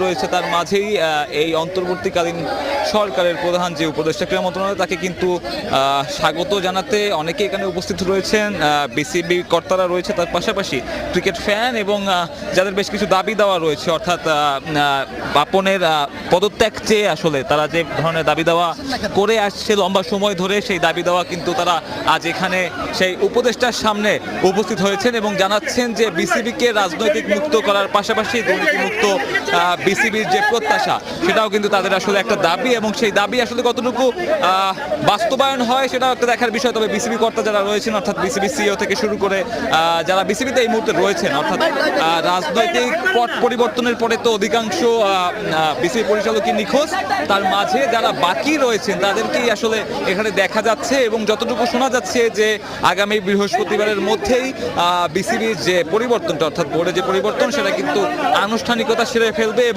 রয়েছে তার মাঝেই এই অন্তর্বর্তীকালীন সরকারের প্রধান যে উপদেষ্টা ক্রীড়া মন্ত্রণালয় তাকে কিন্তু স্বাগত জানাতে অনেকে এখানে উপস্থিত রয়েছেন। বিসিবি কর্তারা রয়েছে, তার পাশাপাশি ক্রিকেট ফ্যান এবং যাদের বেশ কিছু দাবি দেওয়া রয়েছে, অর্থাৎ বাপনের পদত্যাগ চেয়ে আসলে তারা যে ধরনের দাবি দেওয়া করে আসছে লম্বা সময় ধরে, সেই দাবি দেওয়া কিন্তু তারা আজ এখানে সেই উপদেষ্টার সামনে উপস্থিত হয়েছেন এবং জানাচ্ছেন যে বিসিবিকে রাজনৈতিক মুক্ত করার পাশাপাশি দুর্নীতিমুক্ত বিসিবির যে প্রত্যাশা সেটাও কিন্তু তাদের আসলে একটা দাবি, এবং সেই দাবি আসলে কতটুকু বাস্তবায়ন হয় সেটাও একটা দেখার বিষয়। তবে বিসিবি কর্তা যারা রয়েছেন, অর্থাৎ বিসিবি সিইও থেকে শুরু করে যারা বিসিবিতে এই মুহূর্তে রয়েছেন, অর্থাৎ রাজনৈতিক পট পরিবর্তনের পরে তো অধিকাংশ বিসিবি পরিচালকই নিখোঁজ, তার মাঝে যারা বাকি রয়েছেন তাদেরকেই আসলে এখানে দেখা যাচ্ছে এবং যতটুকু শোনা যাচ্ছে যে আগামী বৃহস্পতিবারের মধ্যেই বিসিবির যে পরিবর্তনটা, অর্থাৎ বোর্ডে যে পরিবর্তন, সেটা কিন্তু আনুষ্ঠানিকতা সেরে ফেলবে।